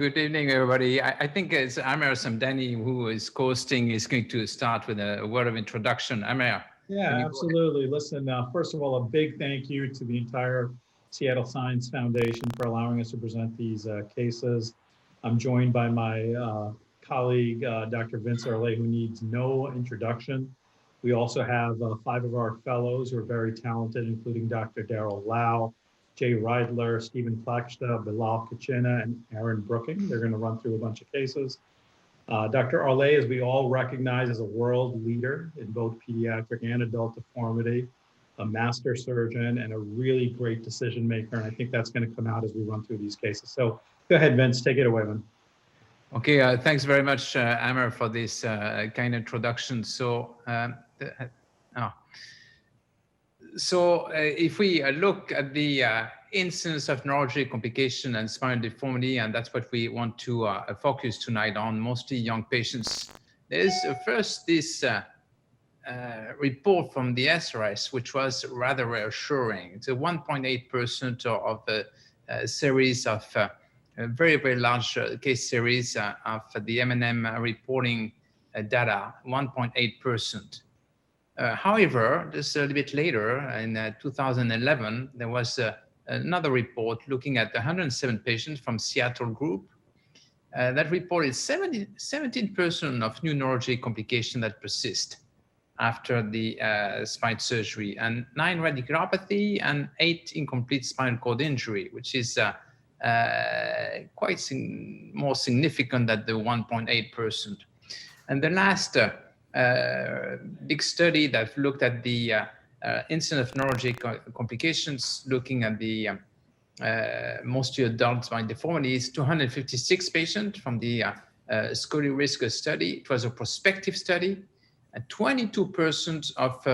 Good evening, everybody. I think it's Amer Samdani who is hosting is going to start with a word of introduction. Amer. Yeah, absolutely. Listen, first of all, a big thank you to the entire Seattle Science Foundation for allowing us to present these cases. I'm joined by my colleague, Dr. Vincent Arlet, who needs no introduction. We also have 5 of our fellows who are very talented, including Dr. Daryl Lau, Jay Reidler, Stephen Plaksta, Bilal Kachina, and Aaron Brooking. They're going to run through a bunch of cases. Dr. Arlet, as we all recognize, is a world leader in both pediatric and adult deformity, a master surgeon, and a really great decision maker. And I think that's going to come out as we run through these cases. So go ahead, Vince, take it away, man. Okay, thanks very much, Amer, for this kind introduction. So if we look at the incidence of neurologic complication and spinal deformity, and that's what we want to focus tonight on, mostly young patients. There's first this report from the SRS, which was rather reassuring. It's a 1.8% of a series of very, very large case series of the M&M reporting data, 1.8%. However, just a little bit later, in 2011, there was another report looking at 107 patients from Seattle group that reported 17% of new neurologic complications that persist after the spine surgery, and 9 radiculopathy and 8 incomplete spinal cord injury, which is quite more significant than the 1.8%. And the last big study that looked at the incidence of neurologic complications, looking at the mostly adult spine deformities, 256 patients from the Scully risk study. It was a prospective study, and 22% of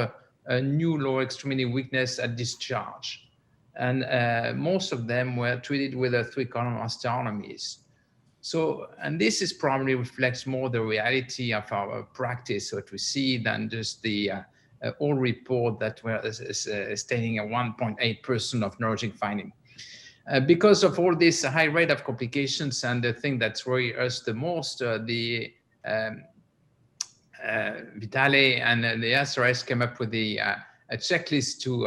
new lower extremity weakness at discharge. And most of them were treated with a 3-column osteotomies. So, and this is probably reflects more the reality of our practice, what we see, than just the old report that were stating a 1.8% of neurologic finding. Because of all this high rate of complications, and the thing that's worried us the most, the Vitale and the SRS came up with a checklist to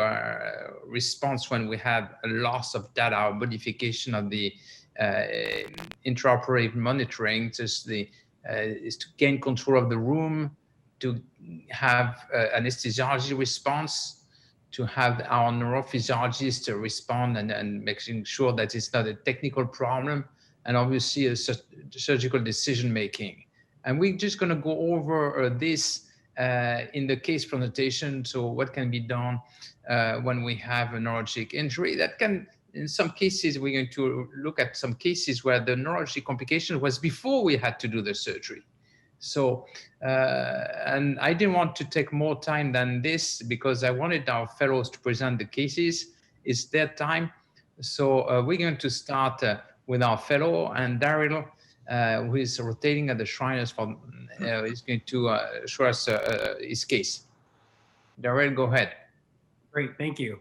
response when we have a loss of data or modification of the intraoperative monitoring. Just is to gain control of the room, to have anesthesiology response, to have our neurophysiologist to respond and making sure that it's not a technical problem, and obviously a surgical decision making. And we're just going to go over this in the case presentation. So what can be done when we have a neurologic injury that can, in some cases, we're going to look at some cases where the neurologic complication was before we had to do the surgery. So, and I didn't want to take more time than this because I wanted our fellows to present the cases. It's their time. So we're going to start with our fellow, and Daryl, who is rotating at the Shriners, is going to show us his case. Daryl, go ahead. Great, thank you.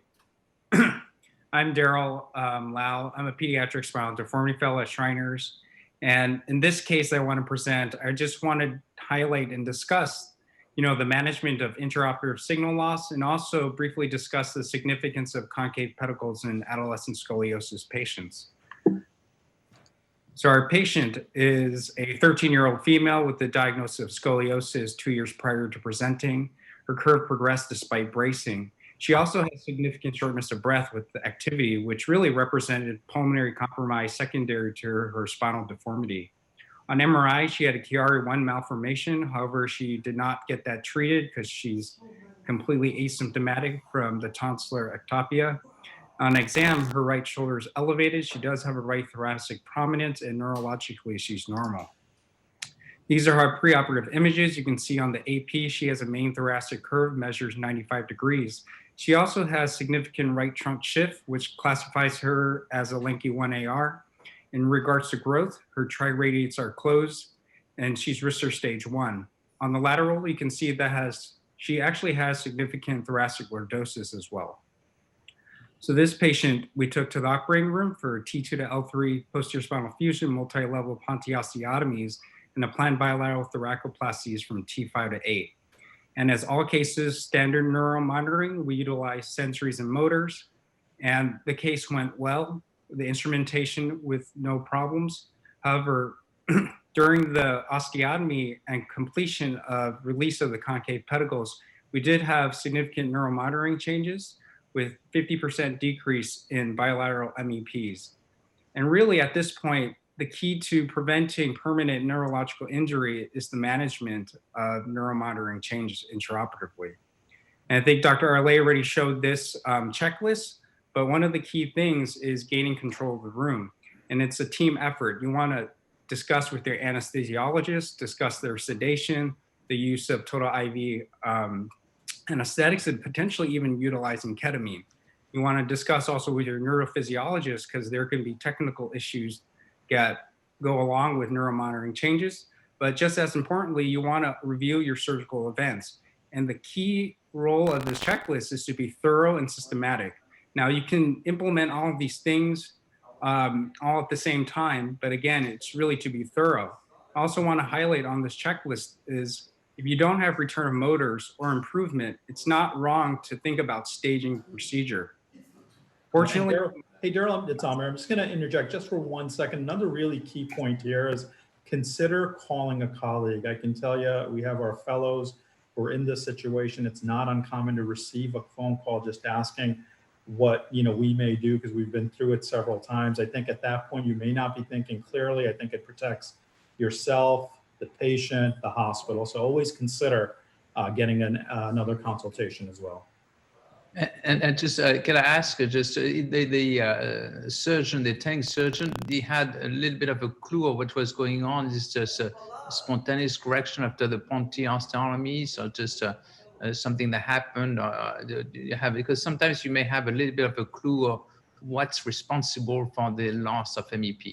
I'm Daryl Lau. I'm a pediatric spinal deformity fellow at Shriners. And in this case I want to present, I just want to highlight and discuss, the management of intraoperative signal loss, and also briefly discuss the significance of concave pedicles in adolescent scoliosis patients. So our patient is a 13-year-old female with the diagnosis of scoliosis 2 years prior to presenting. Her curve progressed despite bracing. She also has significant shortness of breath with the activity, which really represented pulmonary compromise secondary to her spinal deformity. On MRI, she had a Chiari-1 malformation. However, she did not get that treated because she's completely asymptomatic from the tonsillar ectopia. On exam, her right shoulder is elevated. She does have a right thoracic prominence, and neurologically, she's normal. These are her preoperative images. You can see on the AP, she has a main thoracic curve, measures 95 degrees. She also has significant right trunk shift, which classifies her as a Lenke 1AR. In regards to growth, her triradiates are closed, and she's Risser stage 1. On the lateral, you can see that she actually has significant thoracic lordosis as well. So this patient we took to the operating room for T2 to L3 posterior spinal fusion, multi-level pontiostiotomies, and a planned bilateral thoracoplasties from T5 to 8. And as all cases, standard neuromonitoring, we utilized sensories and motors, and the case went well. The instrumentation with no problems. However, during the osteotomy and completion of release of the concave pedicles, we did have significant neuromonitoring changes with 50% decrease in bilateral MEPs. And really at this point, the key to preventing permanent neurological injury is the management of neuromonitoring changes intraoperatively. And I think Dr. Arlet already showed this checklist, but one of the key things is gaining control of the room. And it's a team effort. You want to discuss with your anesthesiologist, discuss their sedation, the use of total IV anesthetics, and potentially even utilizing ketamine. You want to discuss also with your neurophysiologist because there can be technical issues that go along with neuromonitoring changes. But just as importantly, you want to review your surgical events. And the key role of this checklist is to be thorough and systematic. Now, you can implement all of these things all at the same time, but again, it's really to be thorough. I also want to highlight on this checklist is if you don't have return of motors or improvement, it's not wrong to think about staging the procedure. Fortunately, hey, Daryl, it's Amer. I'm just going to interject just for 1 second. Another really key point here is consider calling a colleague. I can tell you, we have our fellows who are in this situation. It's not uncommon to receive a phone call just asking what we may do because we've been through it several times. I think at that point, you may not be thinking clearly. I think it protects yourself, the patient, the hospital. So always consider getting another consultation as well. And just can I ask just the surgeon, the tank surgeon, he had a little bit of a clue of what was going on. Is just a spontaneous correction after the pontiostiotomy, so just something that happened? Do you have, because sometimes you may have a little bit of a clue of what's responsible for the loss of MEP.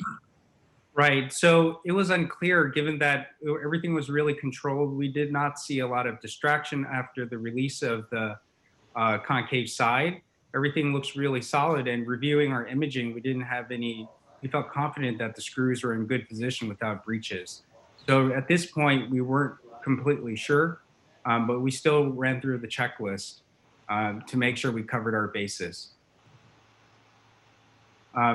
Right. So it was unclear given that everything was really controlled. We did not see a lot of distraction after the release of the concave side. Everything looks really solid, and reviewing our imaging, we didn't have any, we felt confident that the screws were in good position without breaches. So at this point, we weren't completely sure, but we still ran through the checklist to make sure we covered our bases.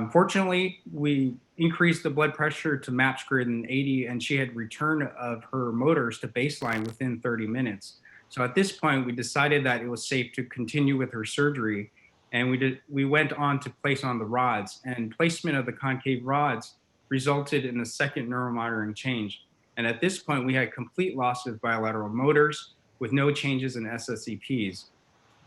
Fortunately, we increased the blood pressure to match greater than 80, and she had return of her motors to baseline within 30 minutes. So at this point, we decided that it was safe to continue with her surgery, and we went on to place on the rods, and placement of the concave rods resulted in a second neuromonitoring change. And at this point, we had complete loss of bilateral motors with no changes in SSEPs.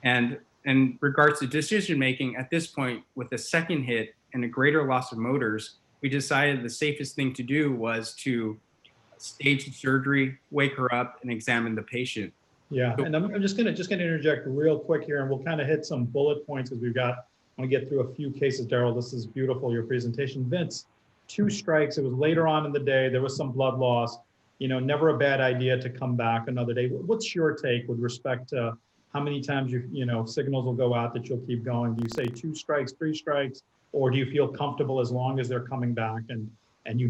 And in regards to decision-making, at this point, with a second hit and a greater loss of motors, we decided the safest thing to do was to stage the surgery, wake her up, and examine the patient. Yeah, and I'm just gonna interject real quick here, and we'll kind of hit some bullet points because I want to get through a few cases. Daryl, this is beautiful, your presentation. Vince, 2 strikes. It was later on in the day. There was some blood loss. Never a bad idea to come back another day. What's your take with respect to how many times signals will go out that you'll keep going? Do you say 2 strikes, 3 strikes, or do you feel comfortable as long as they're coming back and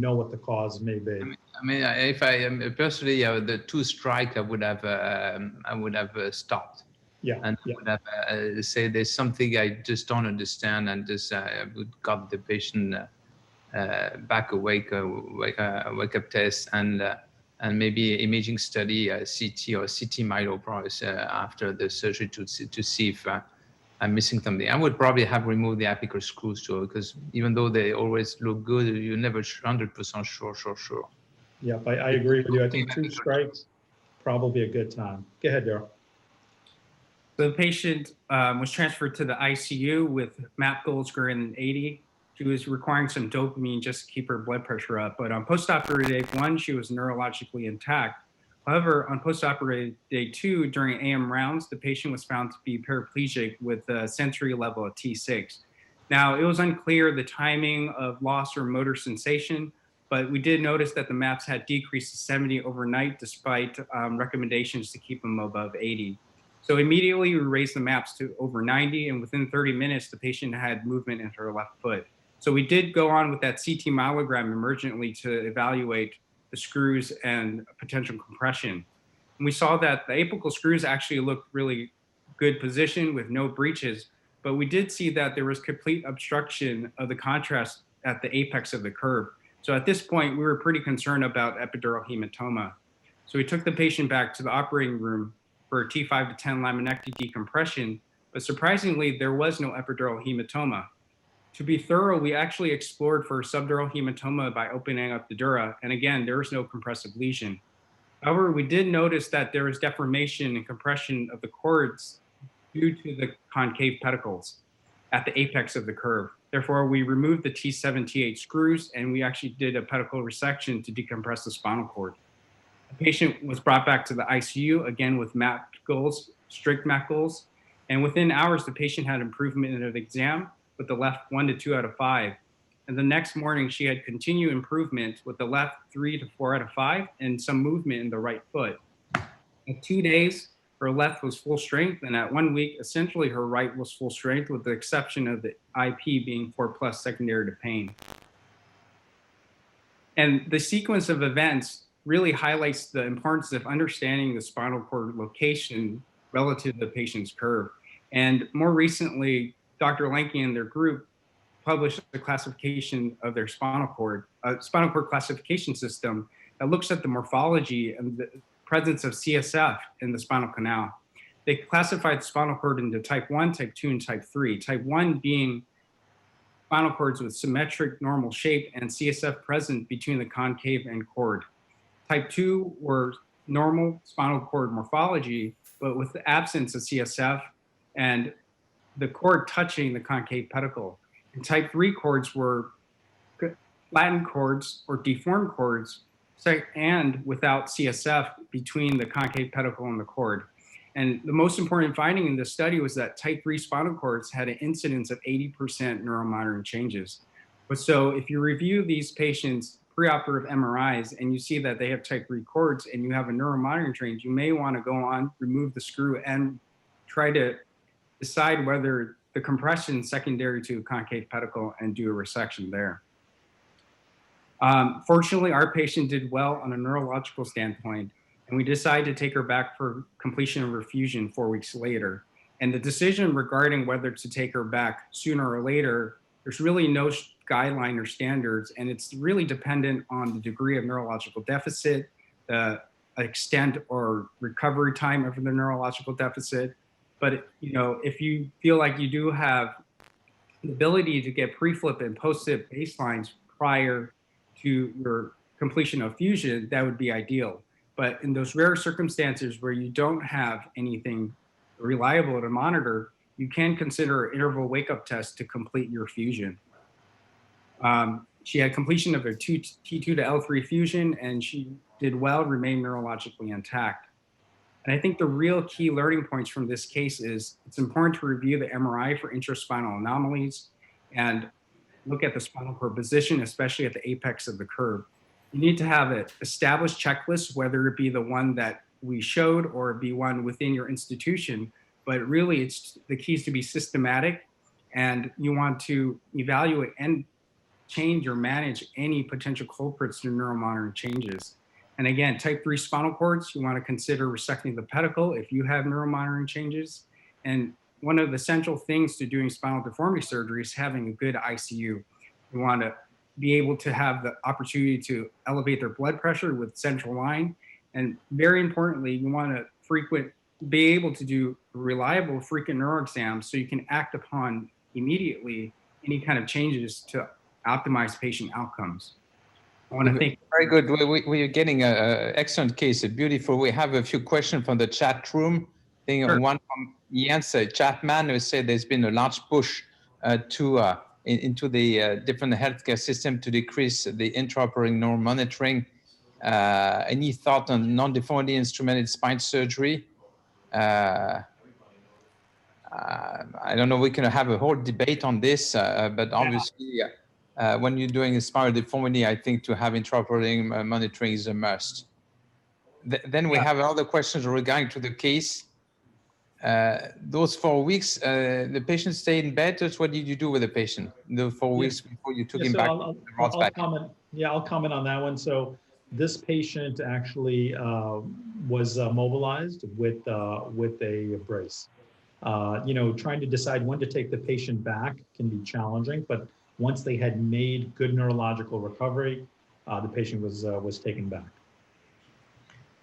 what the cause may be? I mean, if I personally, the 2 strike, I would have stopped. Yeah. And I would have say there's something I just don't understand, and just I would got the patient back awake, wake up test, and maybe imaging study, CT or CT myelopros after the surgery to see if I'm missing something. I would probably have removed the apical screws too, because even though they always look good, you're never 100% sure. Yep, I agree with you. I think 2 strikes, probably a good time. Go ahead, Daryl. The patient was transferred to the ICU with MAP goals greater than 80. She was requiring some dopamine just to keep her blood pressure up. But on postoperative day 1, she was neurologically intact. However, on postoperative day 2, during AM rounds, the patient was found to be paraplegic with a sensory level of T6. Now, it was unclear the timing of loss or motor sensation, but we did notice that the MAPs had decreased to 70 overnight despite recommendations to keep them above 80. So immediately we raised the maps to over 90, and within 30 minutes, the patient had movement in her left foot. So we did go on with that CT myelogram emergently to evaluate the screws and potential compression. And we saw that the apical screws actually looked really good position with no breaches, but we did see that there was complete obstruction of the contrast at the apex of the curve. So at this point, we were pretty concerned about epidural hematoma. So we took the patient back to the operating room for a T5 to 10 laminectomy decompression, but surprisingly, there was no epidural hematoma. To be thorough, we actually explored for subdural hematoma by opening up the dura, and again, there was no compressive lesion. However, we did notice that there was deformation and compression of the cords due to the concave pedicles at the apex of the curve. Therefore, we removed the T7, T8 screws, and we actually did a pedicle resection to decompress the spinal cord. The patient was brought back to the ICU, again with MAP goals, strict MAP goals, and within hours, the patient had improvement in the exam with the left 1 to 2 out of 5. And the next morning, she had continued improvement with the left 3 to 4 out of 5 and some movement in the right foot. At 2 days, her left was full strength, and at 1 week, essentially her right was full strength with the exception of the IP being 4+ secondary to pain. And the sequence of events really highlights the importance of understanding the spinal cord location relative to the patient's curve. And more recently, Dr. Lenke and their group published a classification of their spinal cord classification system that looks at the morphology and the presence of CSF in the spinal canal. They classified the spinal cord into type 1, type 2, and type 3. Type 1 being spinal cords with symmetric normal shape and CSF present between the concave and cord. Type 2 were normal spinal cord morphology, but with the absence of CSF and the cord touching the concave pedicle. And type 3 cords were flattened cords or deformed cords and without CSF between the concave pedicle and the cord. And the most important finding in this study was that type 3 spinal cords had an incidence of 80% neuromonitoring changes. But so if you review these patients' preoperative MRIs and you see that they have type 3 cords and you have a neuromonitoring change, you may want to go on, remove the screw, and try to decide whether the compression secondary to concave pedicle and do a resection there. Fortunately, our patient did well on a neurological standpoint, and we decided to take her back for completion of refusion 4 weeks later. And the decision regarding whether to take her back sooner or later, there's really no guideline or standards, and it's really dependent on the degree of neurological deficit, the extent or recovery time of the neurological deficit. But if you feel like you do have the ability to get pre-flip and post-flip baselines prior to your completion of fusion, that would be ideal. But in those rare circumstances where you don't have anything reliable to monitor, you can consider an interval wake-up test to complete your fusion. She had completion of her T2 to L3 fusion, and she did well, remained neurologically intact. And I think the real key learning points from this case is it's important to review the MRI for intraspinal anomalies and look at the spinal cord position, especially at the apex of the curve. You need to have an established checklist, whether it be the one that we showed or it be one within your institution, but really it's the key is to be systematic, and you want to evaluate and change or manage any potential culprits to neuromonitoring changes. And again, type 3 spinal cords, you want to consider resecting the pedicle if you have neuromonitoring changes. And one of the central things to doing spinal deformity surgery is having a good ICU. You want to be able to have the opportunity to elevate their blood pressure with central line. And very importantly, you want to be able to do reliable frequent neuro exams so you can act upon immediately any kind of changes to optimize patient outcomes. I want to thank. Very good. We are getting an excellent case. Beautiful. We have a few questions from the chat room. I think sure. One from Jens Chapman, who said there's been a large push into the different healthcare system to decrease the intraoperative neuromonitoring. Any thought on non-deformity instrumented spine surgery? I don't know. We can have a whole debate on this, but obviously. When you're doing a spinal deformity, I think to have intraoperative monitoring is a must. Then we have other questions regarding to the case. those 4 weeks, the patient stayed in bed. Just what did you do with the patient the 4 Yeah. weeks before you took Yeah, him so back? I'll comment. Yeah, I'll comment on that one. So this patient actually was mobilized with a brace. You know, trying to decide when to take the patient back can be challenging, but once they had made good neurological recovery, the patient was taken back.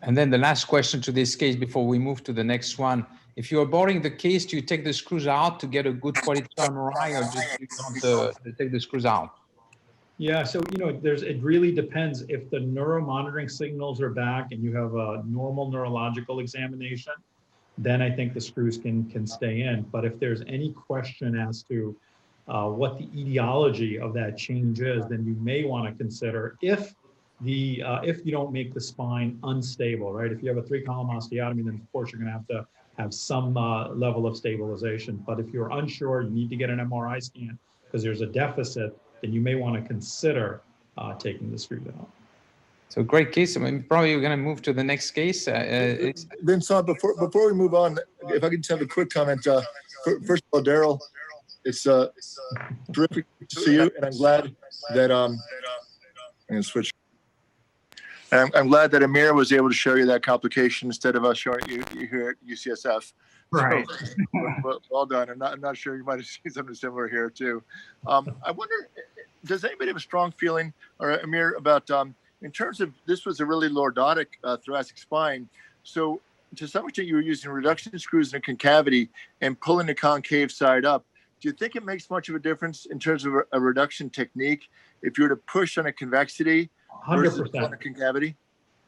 And then the last question to this case before we move to the next one. If you're boarding the case, do you take the screws out to get a good quality MRI, or just you don't take the screws out? Yeah, so you know, it really depends. If the neuromonitoring signals are back and you have a normal neurological examination, then I think the screws can stay in. But if there's any question as to what the etiology of that change is, then you may want to consider if you don't make the spine unstable, right? If you have a 3-column osteotomy, then of course you're going to have some level of stabilization. But if you're unsure, you need to get an MRI scan because there's a deficit, then you may want to consider taking the screws out. So great case. I mean, probably we're going to move to the next case. Vincent, before we move on, if I can just have a quick comment. First of all, Daryl, it's terrific to see you, and I'm glad that I'm going to switch. And I'm glad that Amer was able to show you that complication instead of us showing you here at UCSF. Right. So, well done. I'm not sure you might have seen something similar here too. I wonder, does anybody have a strong feeling, or Amer, about in terms of this was a really lordotic thoracic spine. So to some extent, you were using reduction screws in a concavity and pulling the concave side up. Do you think it makes much of a difference in terms of a reduction technique if you were to push on a convexity 100%. on a concavity?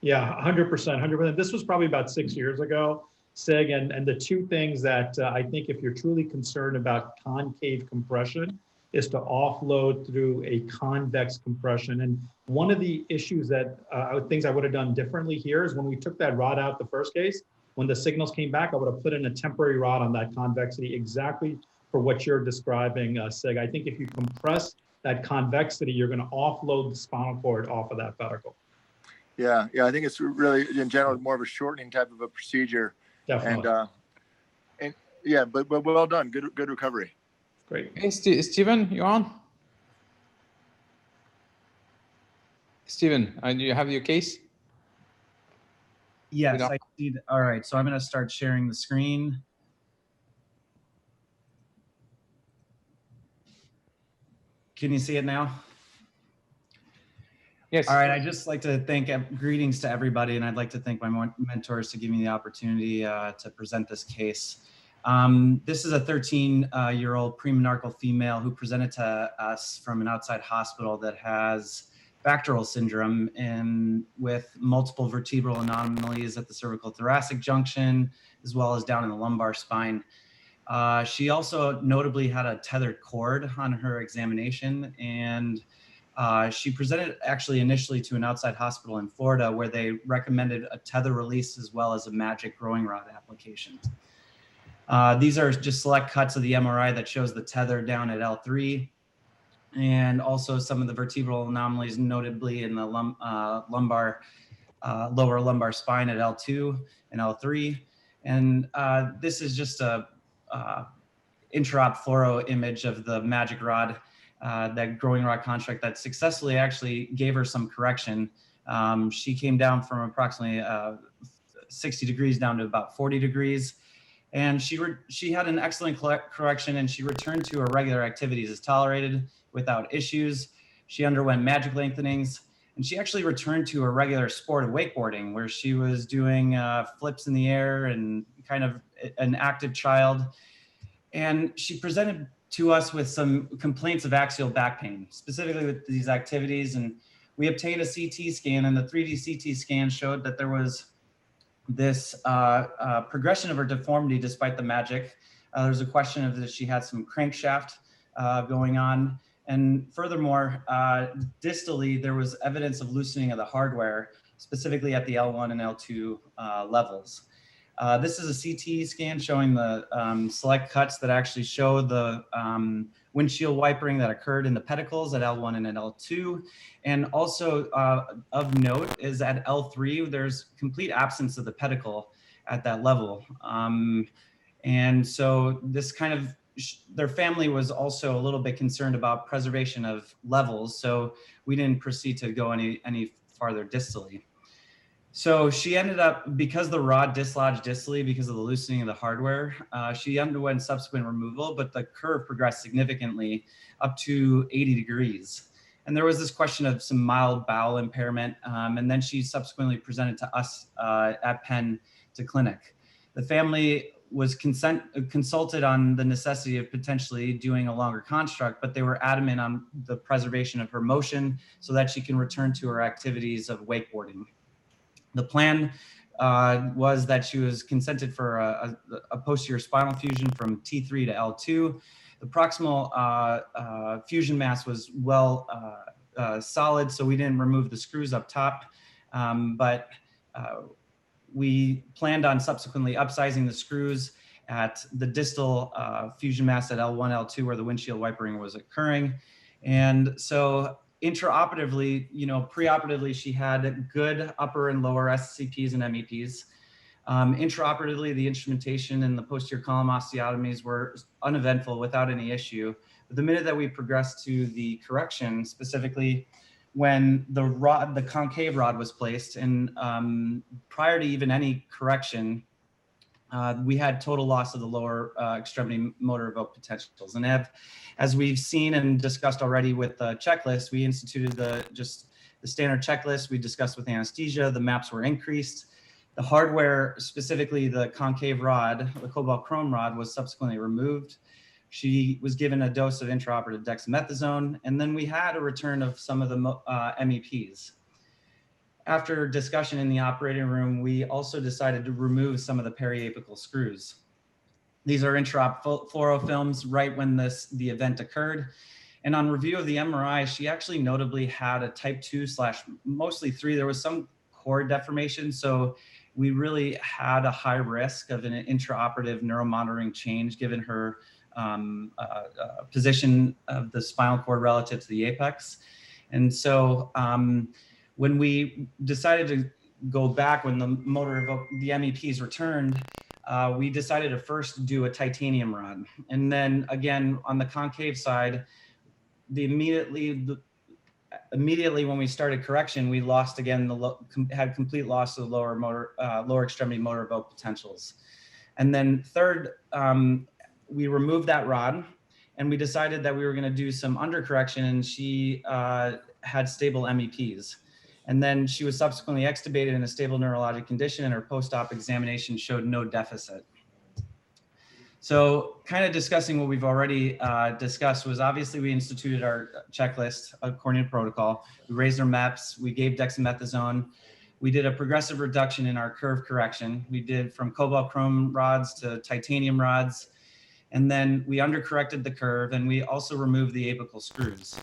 Yeah, 100%, 100%. This was probably about 6 years ago, Sig, and the two things that I think if you're truly concerned about concave compression is to offload through a convex compression. And one of the issues that things I would have done differently here is when we took that rod out the first case, when the signals came back, I would have put in a temporary rod on that convexity exactly for what you're describing, Sig. I think if you compress that convexity, you're going to offload the spinal cord off of that pedicle. Yeah, I think it's really, in general, more of a shortening type of a procedure. Definitely. And yeah, but well done. Good recovery. Great. Hey, Stephen, you on? Stephen, do you have your case? Yes, I see. All right, so I'm going to start sharing the screen. Can you see it now? Yes. All right, I'd just like to thank greetings to everybody, and I'd like to thank my mentors to give me the opportunity to present this case. This is a 13-year-old premenarchal female who presented to us from an outside hospital that has Bacterial syndrome and with multiple vertebral anomalies at the cervical thoracic junction, as well as down in the lumbar spine. She also notably had a tethered cord on her examination, and she presented actually initially to an outside hospital in Florida where they recommended a tether release as well as a magic growing rod application. These are just select cuts of the MRI that shows the tether down at L3 and also some of the vertebral anomalies notably in the lower lumbar spine at L2 and L3. And this is just a intraop fluoro image of the magic rod, that growing rod construct that successfully actually gave her some correction. She came down from approximately 60 degrees down to about 40 degrees. And she had an excellent correction, and she returned to her regular activities as tolerated without issues. She underwent magic lengthenings, and she actually returned to her regular sport of wakeboarding, where she was doing flips in the air and kind of an active child. And she presented to us with some complaints of axial back pain, specifically with these activities. And we obtained a CT scan, and the 3D CT scan showed that there was this progression of her deformity despite the magic. There's a question of that she had some crankshaft going on. And furthermore, distally, there was evidence of loosening of the hardware, specifically at the L1 and L2 levels. This is a CT scan showing the select cuts that actually show the windshield wipering that occurred in the pedicles at L1 and at L2. And also of note is at L3, there's complete absence of the pedicle at that level. And so this kind of, their family was also a little bit concerned about preservation of levels. So we didn't proceed to go any farther distally. So she ended up, because the rod dislodged distally because of the loosening of the hardware, she underwent subsequent removal, but the curve progressed significantly up to 80 degrees. And there was this question of some mild bowel impairment. And then she subsequently presented to us at Penn to clinic. The family was consulted on the necessity of potentially doing a longer construct, but they were adamant on the preservation of her motion so that she can return to her activities of wakeboarding. The plan was that she was consented for a posterior spinal fusion from T3 to L2. The proximal fusion mass was well solid, so we didn't remove the screws up top, but we planned on subsequently upsizing the screws at the distal fusion mass at L1, L2, where the windshield wipering was occurring. And so intraoperatively, preoperatively, she had good upper and lower SCPs and MEPs. Intraoperatively, the instrumentation and the posterior column osteotomies were uneventful without any issue. But the minute that we progressed to the correction, specifically when the concave rod was placed, and prior to even any correction, we had total loss of the lower extremity motor evoked potentials. And as we've seen and discussed already with the checklist, we instituted the standard checklist. We discussed with anesthesia, the maps were increased. The hardware, specifically the concave rod, the cobalt chrome rod, was subsequently removed. She was given a dose of intraoperative dexamethasone, and then we had a return of some of the MEPs. After discussion in the operating room, we also decided to remove some of the periapical screws. These are intraop fluorofilms right when the event occurred. And on review of the MRI, she actually notably had a type 2/mostly 3. There was some cord deformation. So we really had a high risk of an intraoperative neuromonitoring change given her position of the spinal cord relative to the apex. And so when we decided to go back, when the MEPs returned, we decided to first do a titanium rod. And then again, on the concave side, immediately when we started correction, we lost again, had complete loss of the lower extremity motor evoked potentials. And then third, we removed that rod and we decided that we were gonna do some undercorrection, and she had stable MEPs. And then she was subsequently extubated in a stable neurologic condition, and her post-op examination showed no deficit. So kind of discussing what we've already discussed was, obviously we instituted our checklist according to protocol. We raised our MEPs, we gave dexamethasone. We did a progressive reduction in our curve correction. We did from cobalt chrome rods to titanium rods. And then we undercorrected the curve, and we also removed the apical screws.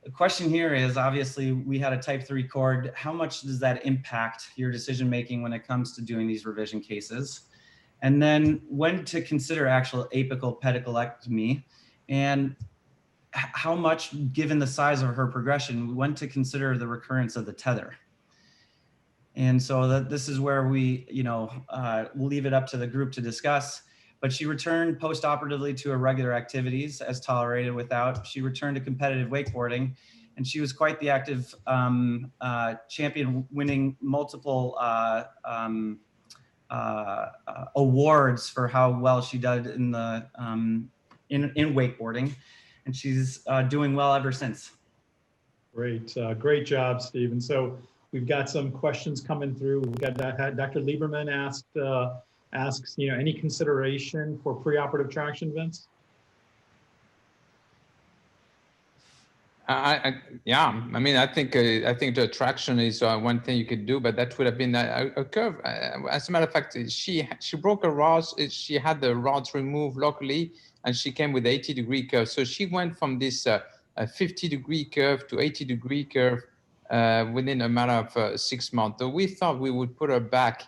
The question here is, obviously we had a type 3 cord. How much does that impact your decision-making when it comes to doing these revision cases? And then when to consider actual apical pediculectomy, and how much, given the size of her progression, when to consider the recurrence of the tether. And so this is where we, we'll leave it up to the group to discuss. But she returned post-operatively to her regular activities as tolerated without. She returned to competitive wakeboarding, and she was quite the active champion, winning multiple awards for how well she did in wakeboarding, and she's doing well ever since. Great, great job, Steve. And so we've got some questions coming through. We've got Dr. Lieberman asks, any consideration for preoperative traction, Vince? I think the traction is one thing you could do, but that would have been a curve. As a matter of fact, she broke her rods. She had the rods removed locally, and she came with 80-degree curve. So she went from this 50-degree curve to 80-degree curve within a matter of 6 months. So we thought we would put her back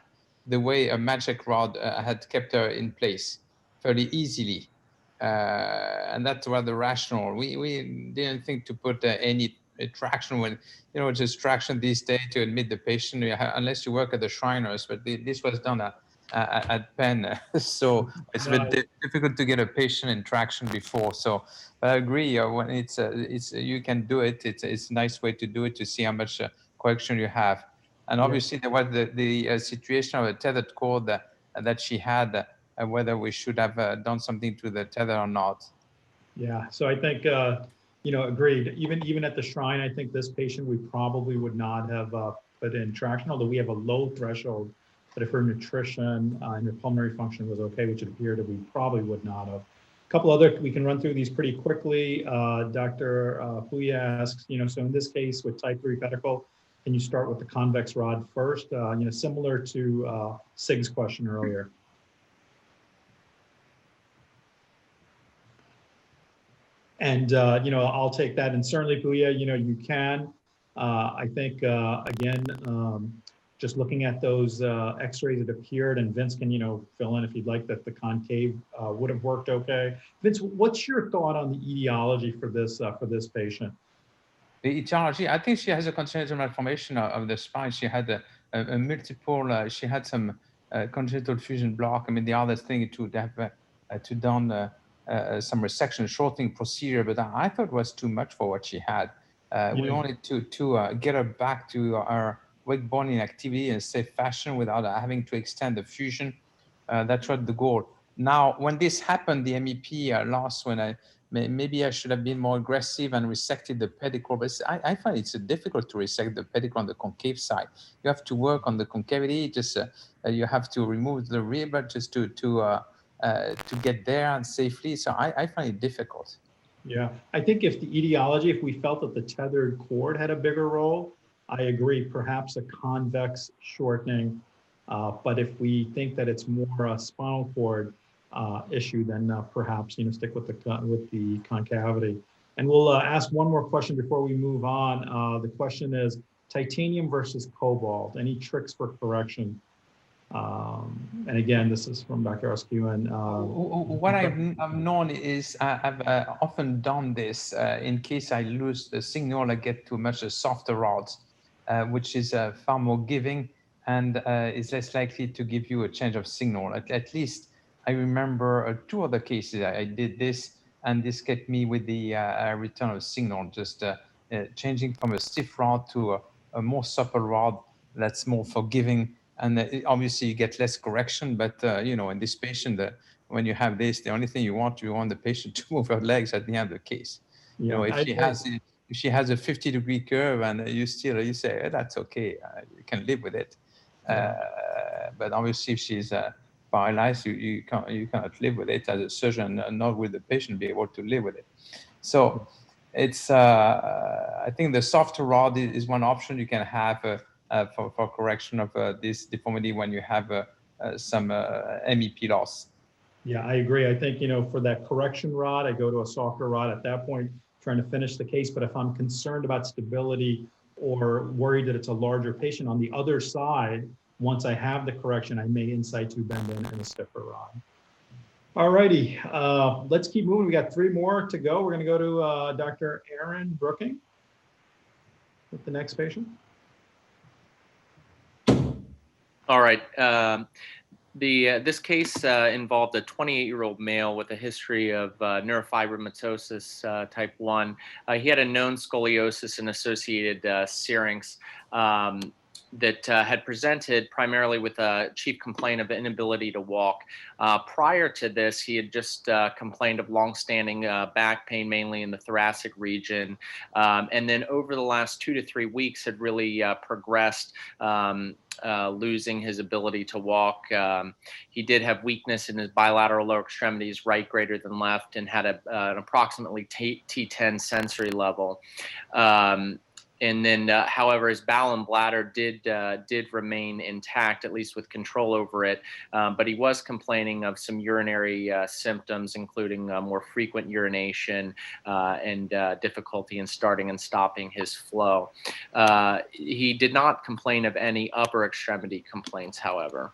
the way a magic rod had kept her in place fairly easily. And that's rather rational. We didn't think to put any traction when, just traction these days to admit the patient, unless you work at the Shriners, but this was done at Penn, so it's been difficult to get a patient interaction before. So I agree. When it's you can do it. It's a nice way to do it, to see how much correction you have. And obviously there was the situation of a tethered cord that she had, whether we should have done something to the tether or not. Yeah, so I think, agreed. Even at the Shrine, I think this patient, we probably would not have put in traction, although we have a low threshold. But if her nutrition and her pulmonary function was okay, which it appeared that we probably would not have. A couple other, we can run through these pretty quickly. Dr. Puya asks, so in this case with type 3 pedicle, can you start with the convex rod first? Similar to Sig's question earlier. And, I'll take that. And certainly, Puya, you can. I think, again, just looking at those x-rays that appeared, and Vince can, fill in if you'd like, that the concave would have worked okay. Vince, what's your thought on the etiology for this patient? The etiology, I think she has a congenital malformation of the spine. She had a multiple, she had some congenital fusion block. I mean, the other thing to have to done some resection shortening procedure, but I thought it was too much for what she had. We wanted to get her back to our wake bonding activity in a safe fashion without having to extend the fusion. That's what the goal. Now, when this happened, the MEP lost when maybe I should have been more aggressive and resected the pedicle, but I find it's difficult to resect the pedicle on the concave side. You have to work on the concavity, just you have to remove the rib just to get there and safely. So I find it difficult. Yeah, I think if the etiology, if we felt that the tethered cord had a bigger role, I agree, perhaps a convex shortening. But if we think that it's more a spinal cord issue, then perhaps stick with the concavity. And we'll ask one more question before we move on. The question is titanium versus cobalt. Any tricks for correction? And again, this is from Dr. Oskewen. What I've known is I've often done this in case I lose the signal. I get to much softer rods, which is far more giving and is less likely to give you a change of signal. At least I remember 2 other cases I did this, and this kept me with the return of signal, just changing from a stiff rod to a more supple rod that's more forgiving. And obviously you get less correction, but in this patient, when you have this, the only thing you want the patient to move her legs at the end of the case. Yeah, if she has a 50-degree curve and you say, oh, that's okay, you can live with it. But obviously if she's paralyzed, you cannot live with it as a surgeon, nor will the patient be able to live with it. So it's, I think the softer rod is one option you can have for correction of this deformity when you have some MEP loss. Yeah, I agree. I think, for that correction rod, I go to a softer rod at that point, trying to finish the case. But if I'm concerned about stability or worried that it's a larger patient on the other side, once I have the correction, I may in situ bend in a stiffer rod. All righty, let's keep moving. We got 3 more to go. We're going to go to Dr. Aaron Brooking with the next patient. All right. This case involved a 28-year-old male with a history of neurofibromatosis type 1. He had a known scoliosis and associated syrinx that had presented primarily with a chief complaint of inability to walk. Prior to this, he had just complained of longstanding back pain, mainly in the thoracic region. And then over the last 2 to 3 weeks had really progressed, losing his ability to walk. He did have weakness in his bilateral lower extremities, right greater than left, and had an approximately T10 sensory level. And then, however, his bowel and bladder did remain intact, at least with control over it. But he was complaining of some urinary symptoms, including more frequent urination and difficulty in starting and stopping his flow. He did not complain of any upper extremity complaints, however.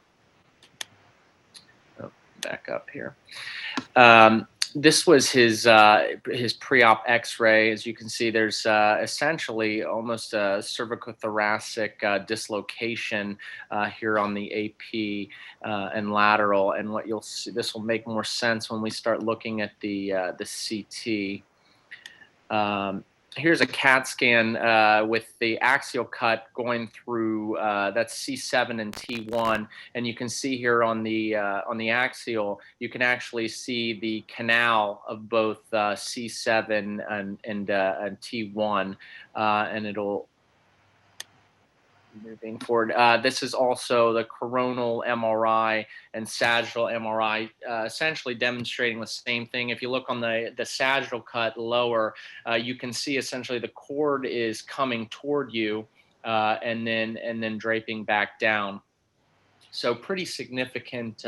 Oh, back up here. This was his pre-op X-ray. As you can see, there's essentially almost a cervicothoracic dislocation here on the AP and lateral. And what you'll see, this will make more sense when we start looking at the CT. Here's a CAT scan with the axial cut going through that's C7 and T1, and you can see here on the axial, you can actually see the canal of both C7 and T1, and it'll moving forward. This is also the coronal MRI and sagittal MRI, essentially demonstrating the same thing. If you look on the sagittal cut lower, you can see essentially the cord is coming toward you and then draping back down. So pretty significant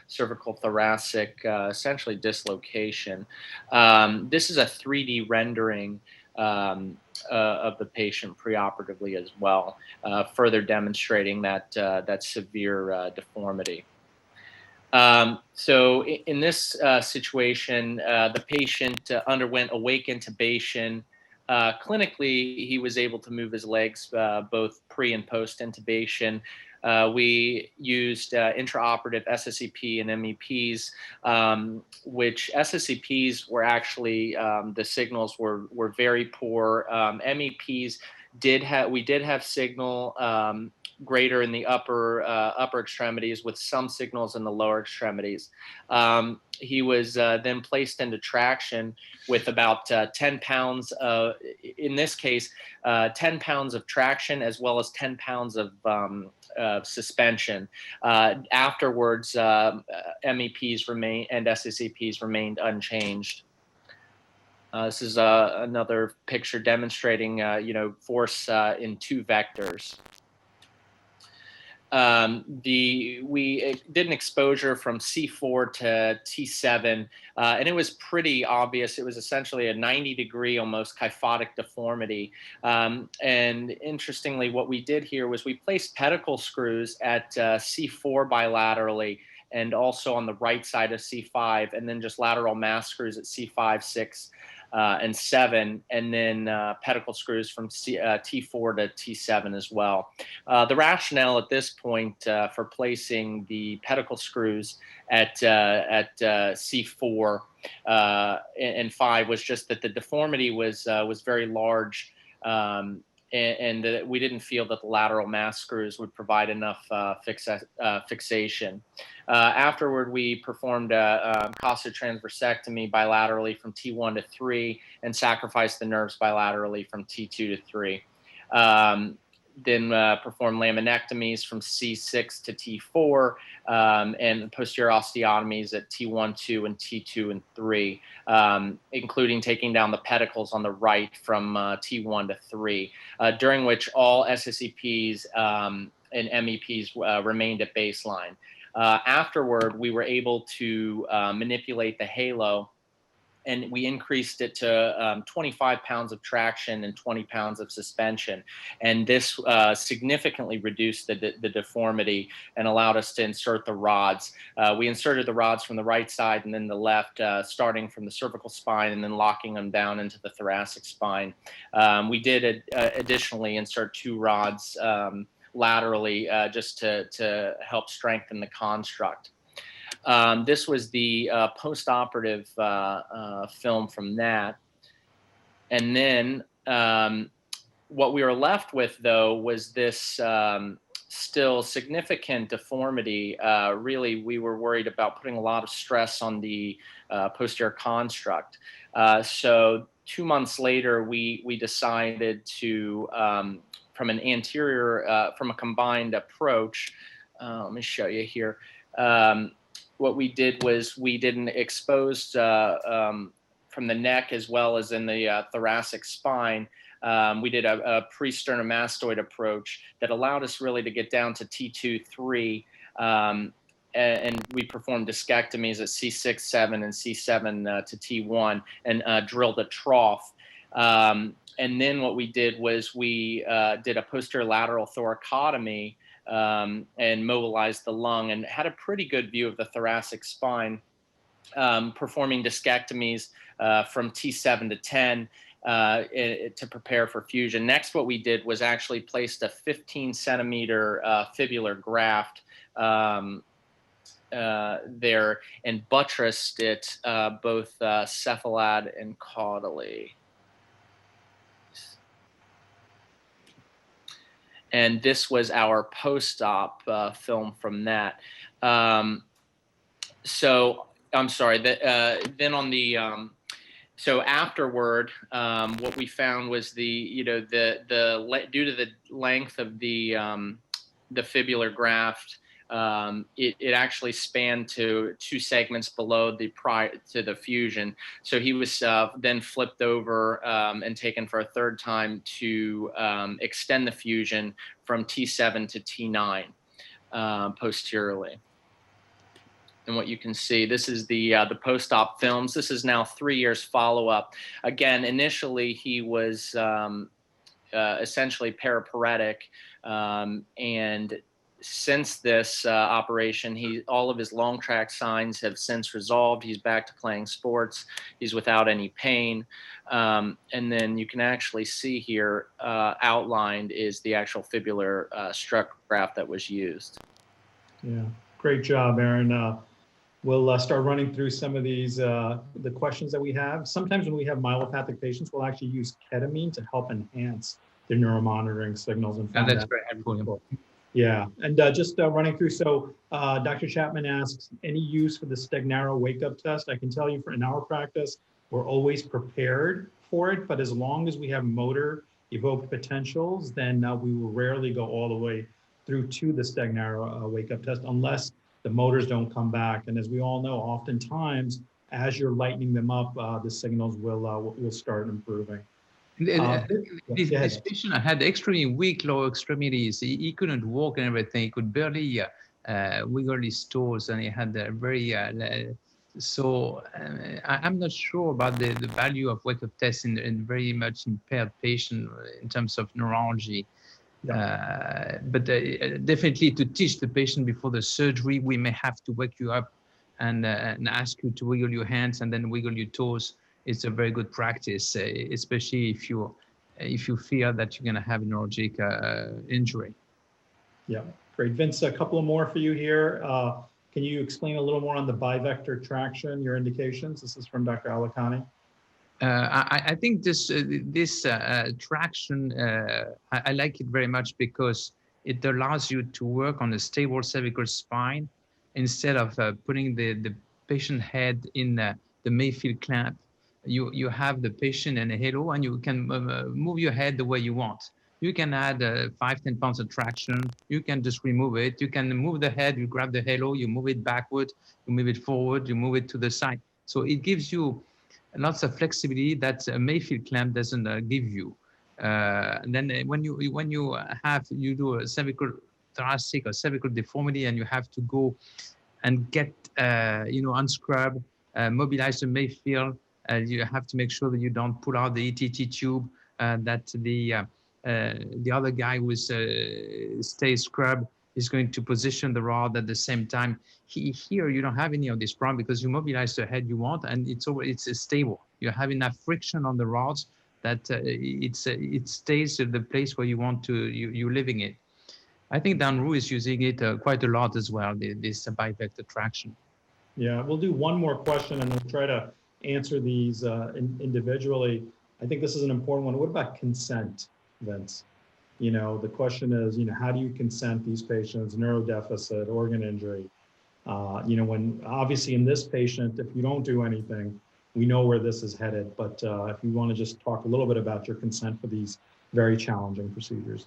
cervical thoracic, essentially dislocation. This is a 3D rendering of the patient preoperatively as well, further demonstrating that that severe deformity. So in this situation, the patient underwent awake intubation. Clinically, he was able to move his legs both pre and post intubation. We used intraoperative SSEP and MEPs, which SSEPs were actually, the signals were very poor. MEPs we did have signal greater in the upper extremities with some signals in the lower extremities. He was then placed into traction with about 10 pounds in this case, 10 pounds of traction as well as 10 pounds of suspension. Afterwards, MEPs and SSEPs remained unchanged. This is another picture demonstrating, force in two vectors. We did an exposure from C4 to T7, and it was pretty obvious. It was essentially a 90-degree, almost kyphotic deformity. And interestingly, what we did here was we placed pedicle screws at C4 bilaterally, and also on the right side of C5, and then just lateral mass screws at C5, 6, and 7, and then pedicle screws from T4 to T7 as well. The rationale at this point for placing the pedicle screws at C4 and 5 was just that the deformity was very large, and we didn't feel that the lateral mass screws would provide enough fixation. Afterward, we performed a costotransversectomy bilaterally from T1 to 3 and sacrificed the nerves bilaterally from T2 to 3. Then performed laminectomies from C6 to T4 and posterior osteotomies at T1, 2, and T2 and 3, including taking down the pedicles on the right from T1 to 3, during which all SSEPs and MEPs remained at baseline. Afterward, we were able to manipulate the halo, and we increased it to 25 pounds of traction and 20 pounds of suspension. And this significantly reduced the deformity and allowed us to insert the rods. We inserted the rods from the right side and then the left, starting from the cervical spine and then locking them down into the thoracic spine. We did additionally insert 2 rods laterally just to help strengthen the construct. This was the post-operative film from that. And then what we were left with, though, was this still significant deformity. Really, we were worried about putting a lot of stress on the posterior construct. So 2 months later, we decided to, from an anterior, from a combined approach, let me show you here. What we did was we did an exposed from the neck as well as in the thoracic spine. We did a pre-sternomastoid approach that allowed us really to get down to T2, 3, and we performed discectomies at C6, 7, and C7 to T1 and drilled a trough. And then what we did was we did a posterior lateral thoracotomy and mobilized the lung and had a pretty good view of the thoracic spine. performing discectomies from T7 to 10 to prepare for fusion. Next, what we did was actually placed a 15-centimeter fibular graft there and buttressed it both cephalad and caudally. And this was our post-op film from that. So I'm sorry. Then on the so afterward, what we found was due to the length of the fibular graft, it actually spanned to 2 segments below to the fusion. So he was then flipped over and taken for a 3rd time to extend the fusion from T7 to T9 posteriorly. And what you can see, this is the post-op films. This is now 3 years follow-up. Again, initially he was essentially paraparetic, and since this operation, all of his long track signs have since resolved. He's back to playing sports. He's without any pain. And then you can actually see here outlined is the actual fibular strut graft that was used. Yeah, great job, Aaron. We'll start running through some of these, the questions that we have. Sometimes when we have myelopathic patients, we'll actually use ketamine to help enhance the neuromonitoring signals. And that's very helpful. Yeah, and just running through, so Dr. Chapman asks, any use for the Stagnaro wake-up test? I can tell you in our practice, we're always prepared for it, but as long as we have motor evoked potentials, then we will rarely go all the way through to the Stagnaro wake-up test unless the motors don't come back. And as we all know, oftentimes, as you're lightening them up, the signals will start improving. This patient had extremely weak lower extremities. He couldn't walk and everything. He could barely wiggle his toes, and he had a very I'm not sure about the value of wake-up tests in very much impaired patient in terms of neurology. Yeah. But definitely to teach the patient before the surgery, we may have to wake you up and ask you to wiggle your hands and then wiggle your toes. It's a very good practice, especially if you fear that you're going to have a neurologic injury. Yeah, great. Vince, a couple more for you here. Can you explain a little more on the bivector traction, your indications? This is from Dr. Alakani. I think this traction, I like it very much because it allows you to work on a stable cervical spine instead of putting the patient head in the Mayfield clamp. You have the patient in a halo, and you can move your head the way you want. You can add 5-10 pounds of traction. You can just remove it. You can move the head. You grab the halo. You move it backward. You move it forward. You move it to the side. So it gives you lots of flexibility that a Mayfield clamp doesn't give you. And then when you do a cervical thoracic or cervical deformity, and you have to go and get unscrub, mobilize the Mayfield. You have to make sure that you don't pull out the ETT tube, that the other guy with stay scrub is going to position the rod at the same time. Here, you don't have any of this problem because you mobilize the head you want, and it's stable. You have enough friction on the rods that it stays at the place where you want to, you're living it. I think Dan Rue is using it quite a lot as well, this bivector traction. Yeah, we'll do one more question and we'll try to answer these individually. I think this is an important one. What about consent, Vince? The question is, how do you consent these patients, neurodeficit, organ injury? When obviously in this patient, if you don't do anything, we know where this is headed. But if you want to just talk a little bit about your consent for these very challenging procedures.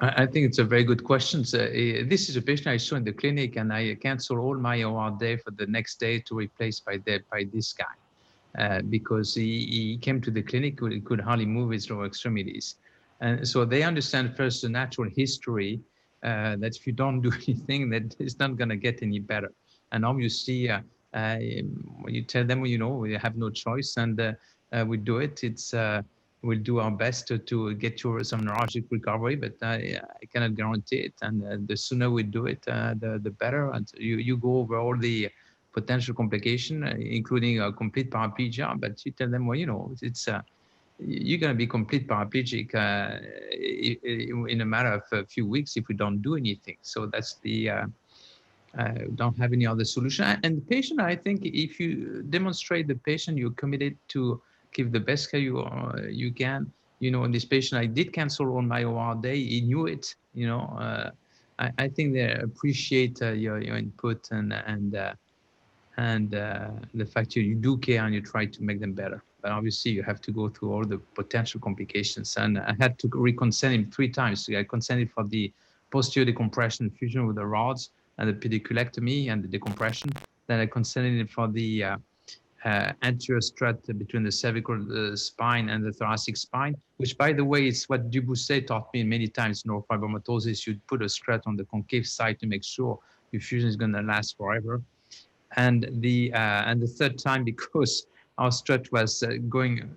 I think it's a very good question. This is a patient I saw in the clinic, and I canceled all my OR day for the next day to replace by this guy because he came to the clinic, he could hardly move his lower extremities. And so they understand first the natural history that if you don't do anything, that it's not going to get any better. And obviously, when you tell them, we have no choice, and we do it. We'll do our best to get you some neurologic recovery, but I cannot guarantee it. And the sooner we do it, the better. And you go over all the potential complication, including a complete paraplegia. But you tell them, well, you know, it's you're going to be complete paraplegic in a matter of a few weeks if we don't do anything. So that's the don't have any other solution. And the patient, I think, if you demonstrate the patient you're committed to give the best care you can. You know, this patient, I did cancel on my OR day. He knew it. You know, I think they appreciate your input and the fact you do care and you try to make them better. But obviously, you have to go through all the potential complications. And I had to reconsent him 3 times. So I consented for the posterior decompression fusion with the rods and the pediculectomy and the decompression. Then I consented for the anterior strut between the cervical spine and the thoracic spine, which, by the way, is what Dubousset taught me many times. Neurofibromatosis, you'd put a strut on the concave side to make sure your fusion is going to last forever. And the third time, because our strut was going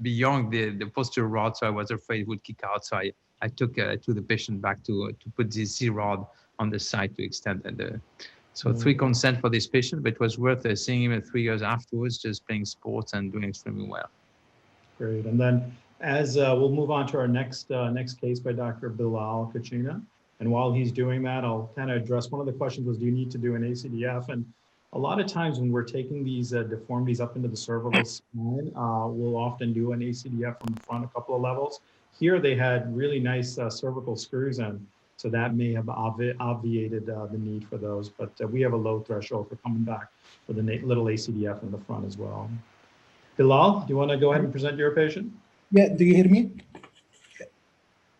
beyond the posterior rod, so I was afraid it would kick out. So I took the patient back to put the Z rod on the side to extend the. So 3 consent for this patient, but it was worth seeing him 3 years afterwards, just playing sports and doing extremely well. Great. And then as we'll move on to our next case by Dr. Bilal Kachina. And while he's doing that, I'll kind of address one of the questions was, do you need to do an ACDF? And a lot of times when we're taking these deformities up into the cervical spine, we'll often do an ACDF from the front a couple of levels. Here they had really nice cervical screws in, so that may have obviated the need for those, but we have a low threshold for coming back for the little ACDF in the front as well. Bilal, do you want to go ahead and present your patient? Yeah, do you hear me?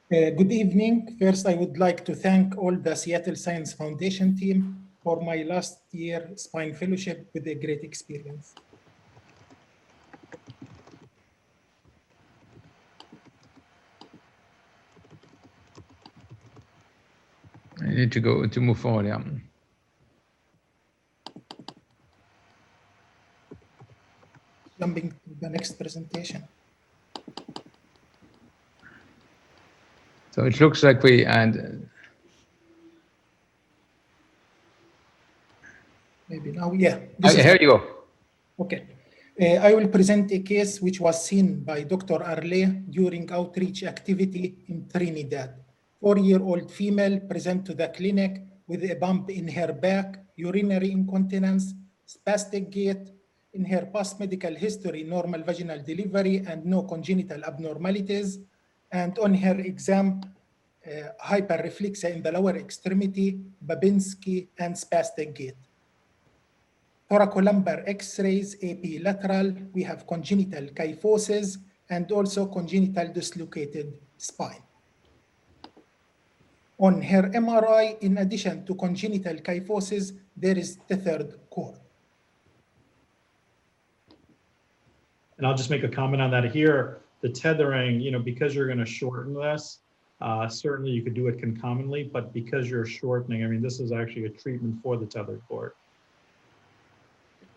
Good evening. First, I would like to thank all the Seattle Science Foundation team for my last year spine fellowship with a great experience. I need to move forward, yeah. Jumping to the next presentation. So it looks like we had. Maybe now, yeah. Here you go. Okay. I will present a case which was seen by Dr. Arlet during outreach activity in Trinidad. 4-year-old female present to the clinic with a bump in her back, urinary incontinence, spastic gait. In her past medical history, normal vaginal delivery and no congenital abnormalities. And on her exam, hyperreflexia in the lower extremity, Babinski, and spastic gait. Thoracolumbar X-rays, AP lateral, we have congenital kyphosis and also congenital dislocated spine. On her MRI, in addition to congenital kyphosis, there is tethered cord. And I'll just make a comment on that here. The tethering, you know, because you're going to shorten this, certainly you could do it concomitantly, but because you're shortening, I mean, this is actually a treatment for the tethered cord.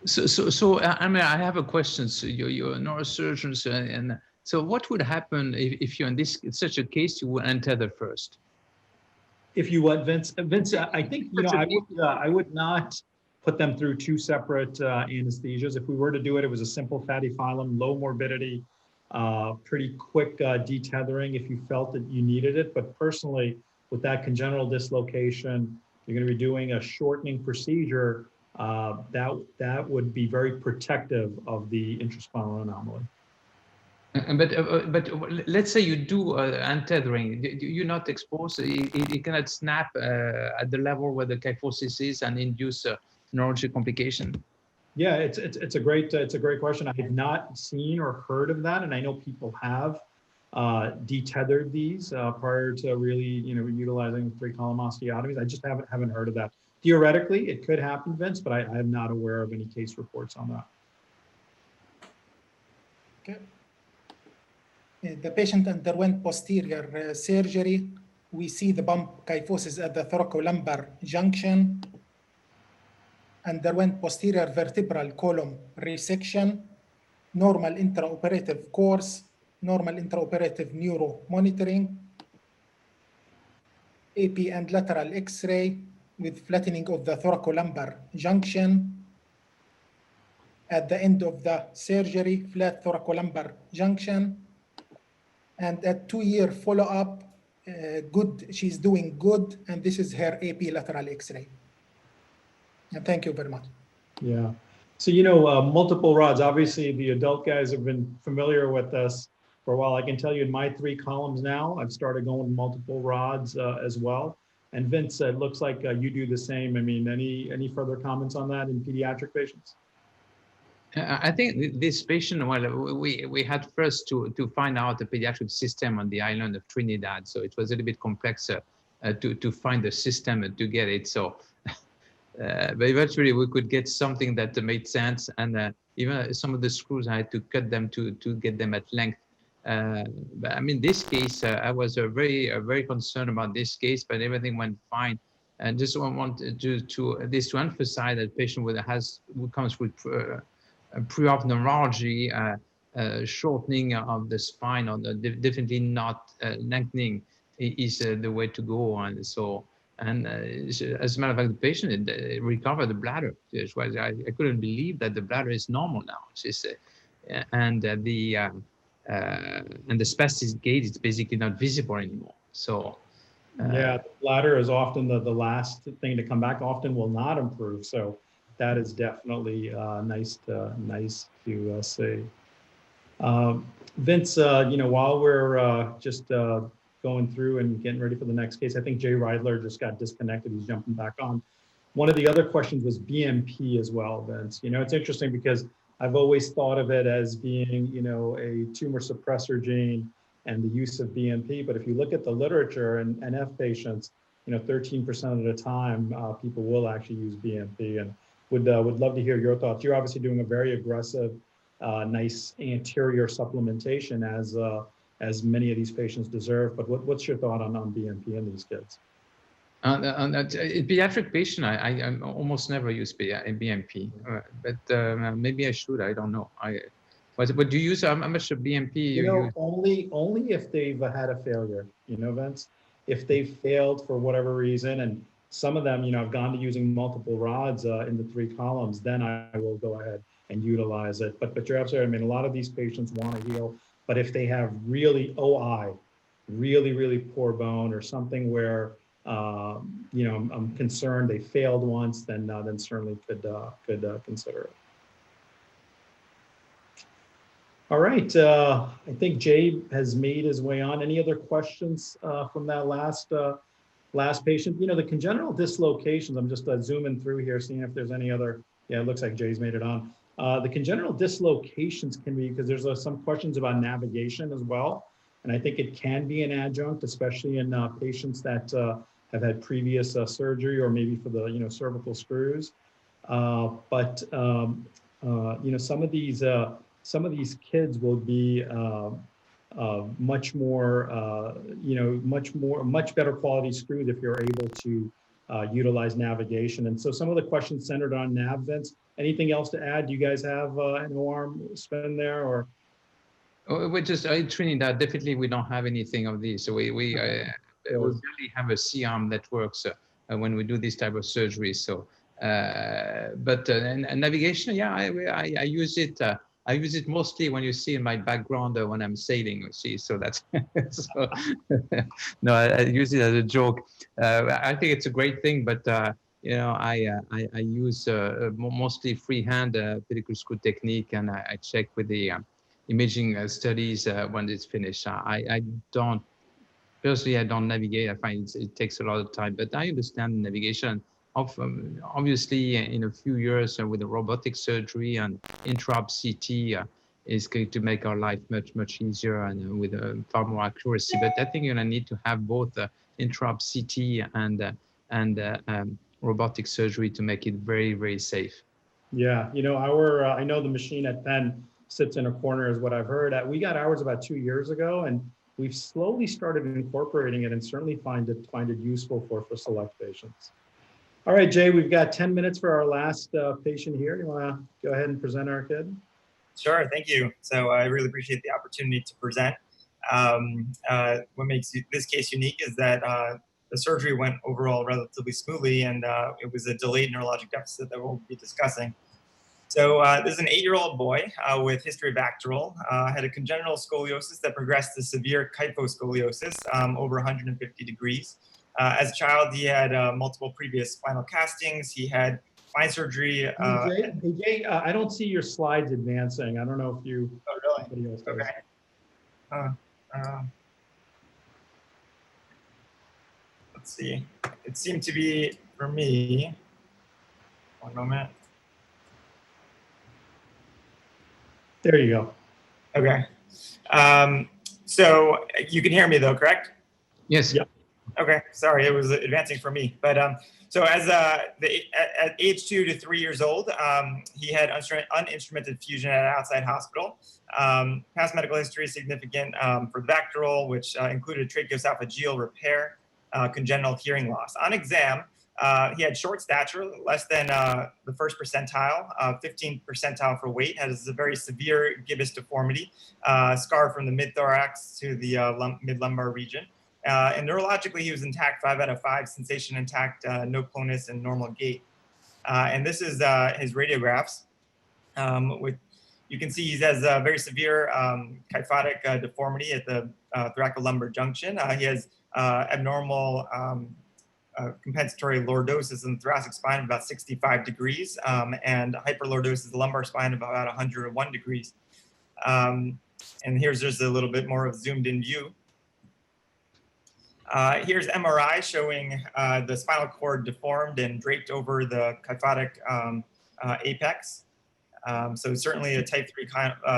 So I mean, I have a question. So you're neurosurgeons, and so what would happen if you're in such a case, you would untether first? If you want, Vince, I think, you know, I would not put them through 2 separate anesthesias. If we were to do it, it was a simple fatty phylum, low morbidity, pretty quick detethering if you felt that you needed it. But personally, with that congenital dislocation, you're going to be doing a shortening procedure. That would be very protective of the intraspinal anomaly. But let's say you do untethering, you're not exposed. It cannot snap at the level where the kyphosis is and induce a neurologic complication. Yeah, it's a great question. I have not seen or heard of that, and I know people have detethered these prior to really, you know, utilizing 3-column osteotomies. I just haven't heard of that. Theoretically, it could happen, Vince, but I am not aware of any case reports on that. Okay. The patient underwent posterior surgery. We see the bump kyphosis at the thoracolumbar junction. Underwent posterior vertebral column resection, normal intraoperative course, normal intraoperative neuro monitoring, AP and lateral X-ray with flattening of the thoracolumbar junction, at the end of the surgery, flat thoracolumbar junction. And at 2-year follow-up, good, she's doing good. And this is her AP lateral X-ray. And thank you very much. Yeah. So, multiple rods, obviously the adult guys have been familiar with this for a while. I can tell you in my 3 columns now, I've started going multiple rods as well. And Vince, it looks like you do the same. I mean, any further comments on that in pediatric patients? I think this patient, well, we had first to find out the pediatric system on the island of Trinidad. So it was a little bit complex to find the system and to get it. So, but eventually we could get something that made sense. And even some of the screws, I had to cut them to get them at length. But I mean, this case, I was very concerned about this case, but everything went fine. And just want to emphasize that patient who comes with pre-op neurology, shortening of the spine, or definitely not lengthening is the way to go. And so, as a matter of fact, the patient recovered the bladder. I couldn't believe that the bladder is normal now. And the spastic gait is basically not visible anymore. So. Yeah, the bladder is often the last thing to come back. Often will not improve. So. That is definitely nice to see. Vince, while we're just going through and getting ready for the next case, I think Jay Reidler just got disconnected. He's jumping back on. One of the other questions was BMP as well, Vince. It's interesting because I've always thought of it as being, a tumor suppressor gene and the use of BMP. But if you look at the literature in NF patients, 13% of the time, people will actually use BMP. And would love to hear your thoughts. You're obviously doing a very aggressive, nice anterior supplementation as many of these patients deserve. But what's your thought on BMP in these kids? In pediatric patient, I almost never use BMP, but maybe I should. I don't know. But do you use how much of BMP you use? Only if they've had a failure. Vince, if they failed for whatever reason, and some of them, I've gone to using multiple rods in the 3 columns, then I will go ahead and utilize it. But you're absolutely right. I mean, a lot of these patients want to heal, but if they have really OI, really poor bone, or something where I'm concerned they failed once, then certainly could consider it. All right, I think Jay has made his way on. Any other questions from that last patient? The congenital dislocations, I'm just zooming through here, seeing if there's any other, yeah, it looks like Jay's made it on. The congenital dislocations can be, because there's some questions about navigation as well. And I think it can be an adjunct, especially in patients that have had previous surgery, or maybe for the, cervical screws. But some of these kids will be much better quality screws if you're able to utilize navigation. And so some of the questions centered on nav, Vince. Anything else to add? Do you guys have an O-arm spin there, or? We just Trinidad, definitely we don't have anything of these. So we barely have a C-arm that works when we do this type of surgery. So, but navigation, yeah, I use it. I use it mostly when you see in my background when I'm sailing, you see, so that's, so, no, I use it as a joke. I think it's a great thing, but, I use mostly freehand pedicle screw technique, and I check with the imaging studies when it's finished. I don't, personally, I don't navigate. I find it takes a lot of time, but I understand navigation. Obviously, in a few years with the robotic surgery and intra-op CT is going to make our life much easier and with far more accuracy. But I think you're going to need to have both intra-op CT and robotic surgery to make it very safe. Yeah, I know the machine at Penn sits in a corner is what I've heard. We got ours about 2 years ago, and we've slowly started incorporating it, and certainly find it useful for select patients. All right, Jay, we've got 10 minutes for our last patient here. You want to go ahead and present our kid? Sure, thank you. So I really appreciate the opportunity to present. What makes this case unique is that the surgery went overall relatively smoothly, and it was a delayed neurologic deficit that we'll be discussing. So this is an 8-year-old boy with history of Acteral, had a congenital scoliosis that progressed to severe kyphoscoliosis over 150 degrees. As a child, he had multiple previous spinal castings. He had spine surgery. Hey, Jay, I don't see your slides advancing. I don't know if you. Oh, really? Else does. Okay. Let's see. It seemed to be for me. One moment. There you go. Okay. So you can hear me though, correct? Yes. Yep. Okay. Sorry, it was advancing for me. But so as at age 2 to 3 years old, he had uninstrumented fusion at an outside hospital. Past medical history is significant for the Bacterol, which included tracheoesophageal repair, congenital hearing loss. On exam, he had short stature, less than the first percentile, 15th percentile for weight, has a very severe gibbous deformity, scar from the mid-thorax to the mid-lumbar region. And neurologically, he was intact, 5 out of 5, sensation intact, no clonus, and normal gait. And this is his radiographs. You can see he has a very severe kyphotic deformity at the thoracolumbar junction. He has abnormal compensatory lordosis in the thoracic spine of about 65 degrees and hyperlordosis of the lumbar spine of about 101 degrees. And here's just a little bit more of zoomed in view. Here's MRI showing the spinal cord deformed and draped over the kyphotic apex. So certainly a type 3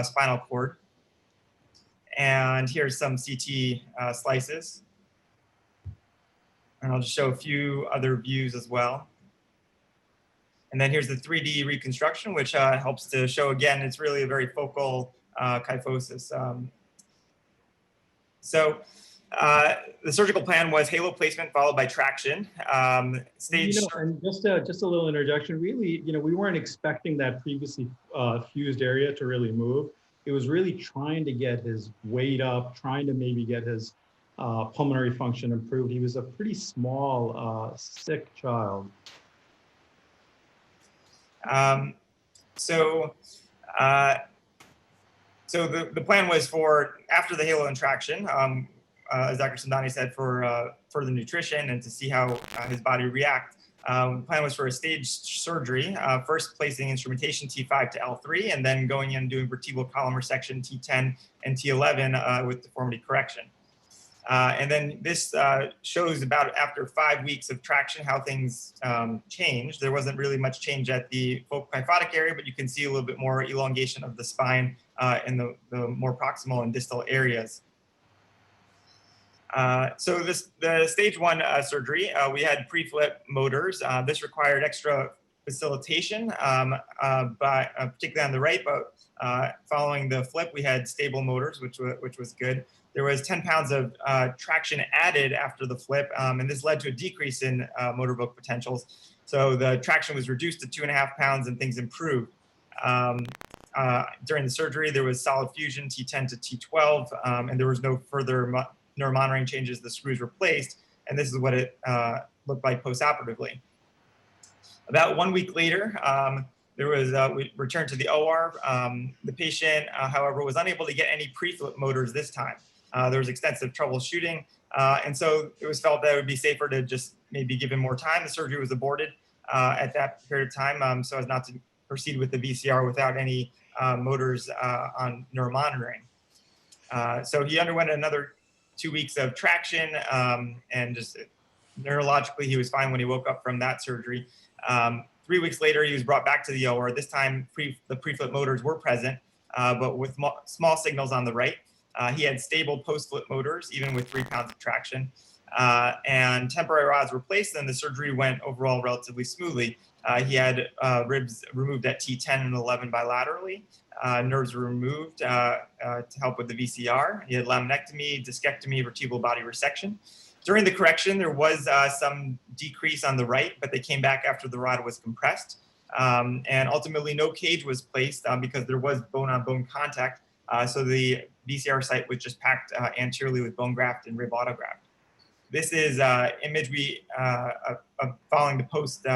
spinal cord. And here's some CT slices. And I'll just show a few other views as well. And then here's the 3D reconstruction, which helps to show, again, it's really a very focal kyphosis. The surgical plan was halo placement followed by traction. And just a little interjection. Really, we weren't expecting that previously fused area to really move. It was really trying to get his weight up, trying to maybe get his pulmonary function improved. He was a pretty small, sick child. So the plan was for after the halo and traction, as Dr. Samdani said, for further nutrition and to see how his body react. The plan was for a staged surgery, first placing instrumentation T5 to L3, and then going in and doing vertebral column resection T10 and T11 with deformity correction. And then this shows about after 5 weeks of traction how things changed. There wasn't really much change at the focal kyphotic area, but you can see a little bit more elongation of the spine in the more proximal and distal areas. So the stage 1 surgery, we had pre-flip motors. This required extra facilitation, particularly on the right, but following the flip, we had stable motors, which was good. There was 10 pounds of traction added after the flip, and this led to a decrease in motor evoked potentials. So the traction was reduced to 2.5 pounds and things improved. During the surgery, there was solid fusion T10 to T12, and there was no further neuromonitoring changes. The screws were placed, and this is what it looked like post-operatively. About 1 week later, we returned to the OR. The patient, however, was unable to get any pre-flip motors this time. There was extensive troubleshooting, and so it was felt that it would be safer to just maybe give him more time. The surgery was aborted at that period of time, so as not to proceed with the VCR without any motors on neuromonitoring. So he underwent another 2 weeks of traction, and just neurologically, he was fine when he woke up from that surgery. 3 weeks later, he was brought back to the OR. This time, the pre-flip motors were present, but with small signals on the right. He had stable post-flip motors, even with 3 pounds of traction. And temporary rods were placed, and the surgery went overall relatively smoothly. He had ribs removed at T10 and 11 bilaterally. Nerves were removed to help with the VCR. He had laminectomy, discectomy, vertebral body resection. During the correction, there was some decrease on the right, but they came back after the rod was compressed. And ultimately, no cage was placed because there was bone-on-bone contact. So the VCR site was just packed anteriorly with bone graft and rib autograft. This is image following the post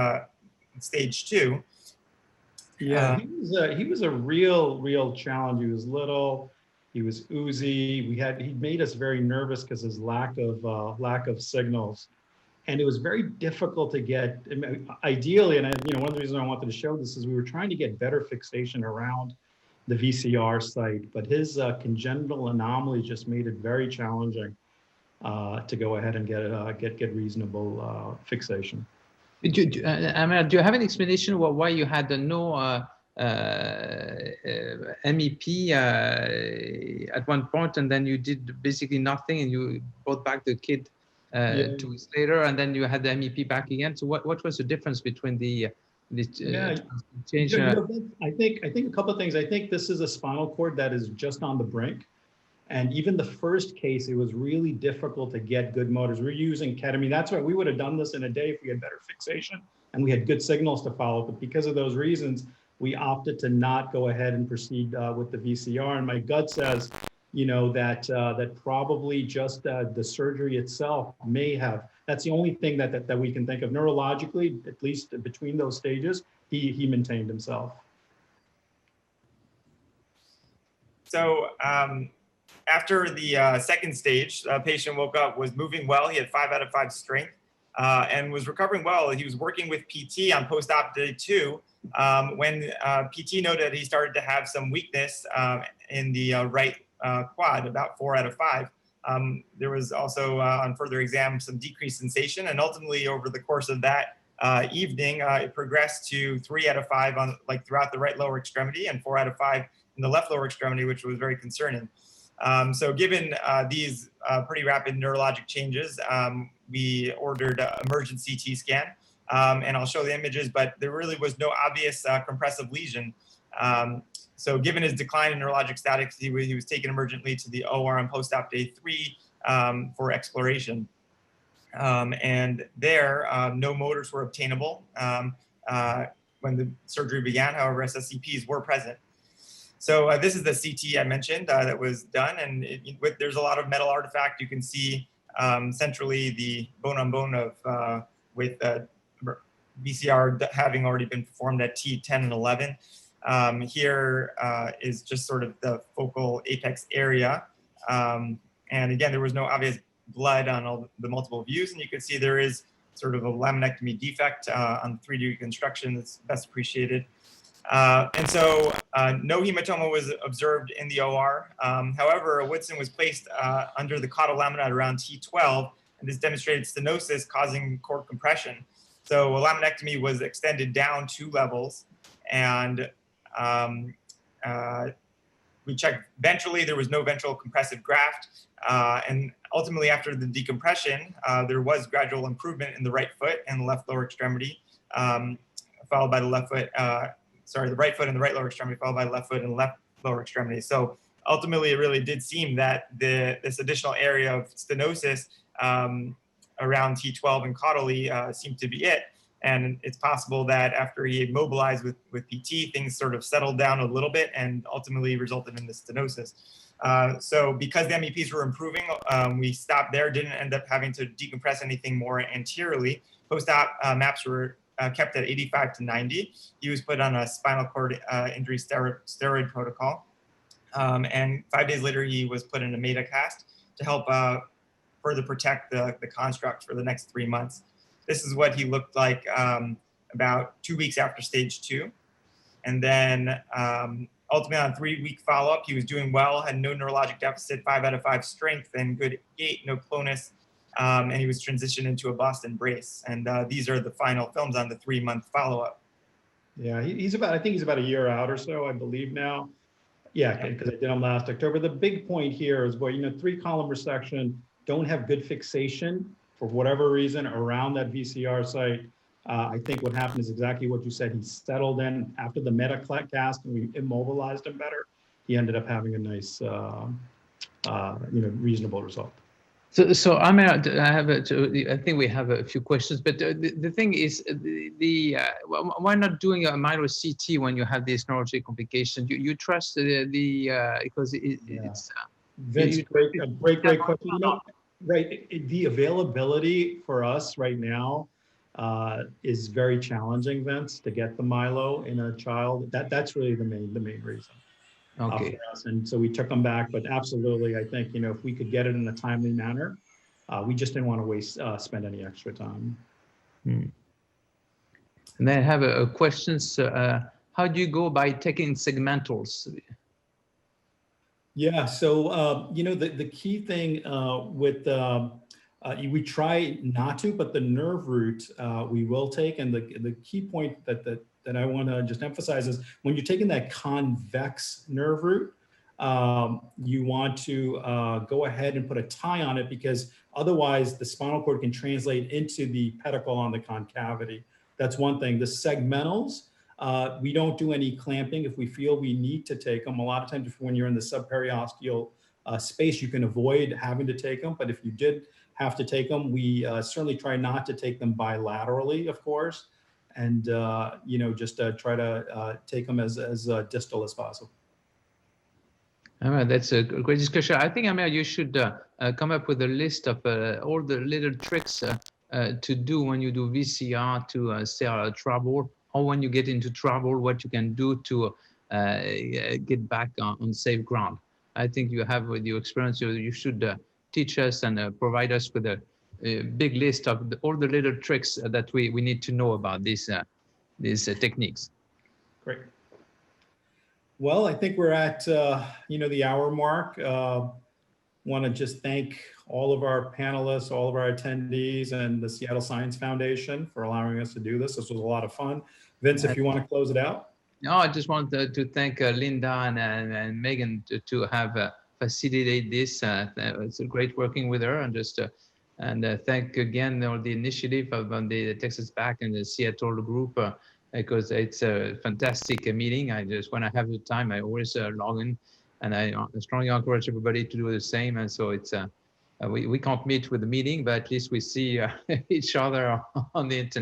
stage 2. Yeah, he was a real challenge. He was little, he was oozy. He made us very nervous because his lack of signals, and it was very difficult to get. I mean, ideally, and one of the reasons I wanted to show this is we were trying to get better fixation around the VCR site, but his congenital anomaly just made it very challenging to go ahead and get reasonable fixation. Amer, do you have an explanation why you had no MEP at one point, and then you did basically nothing, and you brought back the kid 2 weeks later, and then you had the MEP back again? So what was the difference between the change? I think a couple of things. I think this is a spinal cord that is just on the brink. And even the first case, it was really difficult to get good motors. We're using ketamine. That's why we would have done this in a day if we had better fixation and we had good signals to follow. But because of those reasons, we opted to not go ahead and proceed with the VCR. And my gut says, that probably just the surgery itself may have. That's the only thing that we can think of neurologically, at least between those stages. He maintained himself. So. After the second stage, the patient woke up, was moving well. He had 5 out of 5 strength and was recovering well. He was working with PT on post-op day 2 when PT noted he started to have some weakness in the right quad, about 4 out of 5. There was also on further exam some decreased sensation, and ultimately over the course of that evening, it progressed to 3 out of 5 on throughout the right lower extremity and 4 out of 5 in the left lower extremity, which was very concerning. So given these pretty rapid neurologic changes, we ordered an emergent CT scan, and I'll show the images, but there really was no obvious compressive lesion. So given his decline in neurologic status, he was taken emergently to the OR on post-op day 3 for exploration. And there, no motors were obtainable when the surgery began. However, SSCPs were present. So this is the CT I mentioned that was done, and there's a lot of metal artifact. You can see centrally the bone-on-bone of with VCR having already been performed at T10 and 11. Here is just sort of the focal apex area, and again, there was no obvious blood on all the multiple views, and you can see there is sort of a laminectomy defect on 3D reconstruction that's best appreciated. And so no hematoma was observed in the OR. However, Woodson was placed under the caudal lamina at around T12, and this demonstrated stenosis causing cord compression. So a laminectomy was extended down 2 levels, and we checked ventrally. There was no ventral compressive graft. And ultimately, after the decompression, there was gradual improvement in the right foot and the left lower extremity, followed by the left foot. The right foot and the right lower extremity, followed by the left foot and the left lower extremity. So ultimately, it really did seem that this additional area of stenosis around T12 and caudally seemed to be it. And it's possible that after he had mobilized with PT, things sort of settled down a little bit and ultimately resulted in the stenosis. So because the MEPs were improving, we stopped there, didn't end up having to decompress anything more anteriorly. Post-op maps were kept at 85 to 90. He was put on a spinal cord injury steroid protocol. And 5 days later, he was put in a metacast to help further protect the construct for the next 3 months. This is what he looked like about 2 weeks after stage 2. And then ultimately on 3-week follow-up, he was doing well, had no neurologic deficit, 5 out of 5 strength and good gait, no clonus. And he was transitioned into a Boston brace. And these are the final films on the 3-month follow-up. Yeah, I think he's about a year out or so, I believe now. Yeah, because I did him last October. The big point here is, 3-column resection, don't have good fixation for whatever reason around that VCR site. I think what happened is exactly what you said. He settled in after the metacast and we immobilized him better. He ended up having a nice, reasonable result. So Amer, I think we have a few questions, but the thing is, why not doing a minor CT when you have these neurologic complications? You trust because it's Vince, great question. Right, the availability for us right now is very challenging, Vince, to get the Milo in a child. That's really the main reason. Okay. For us. And so we took them back, but absolutely, I think, if we could get it in a timely manner, we just didn't want to spend any extra time. And then I have a question. How do you go by taking segmentals? Yeah, so, the key thing with, we try not to, but the nerve root we will take. And the key point that I want to just emphasize is when you're taking that convex nerve root, you want to go ahead and put a tie on it, because otherwise the spinal cord can translate into the pedicle on the concavity. That's one thing. The segmentals, we don't do any clamping if we feel we need to take them. A lot of times when you're in the subperiosteal space, you can avoid having to take them. But if you did have to take them, we certainly try not to take them bilaterally, of course, and just try to take them as distal as possible. Amer, that's a great discussion. I think, Amer, you should come up with a list of all the little tricks to do when you do VCR to stay out of trouble, or when you get into trouble, what you can do to get back on safe ground. I think you have, with your experience, you should teach us and provide us with a big list of all the little tricks that we need to know about these techniques. Great. Well, I think we're at the hour mark. Want to just thank all of our panelists, all of our attendees, and the Seattle Science Foundation for allowing us to do this. This was a lot of fun. Vince, if you want to close it out. No, I just want to thank Linda and Megan to have facilitated this. It's great working with her, and just thank again all the initiative of the Texas Back and the Seattle group, because it's a fantastic meeting. I just, when I have the time, I always log in, and I strongly encourage everybody to do the same. And so it's we can't meet with the meeting, but at least we see each other on the internet.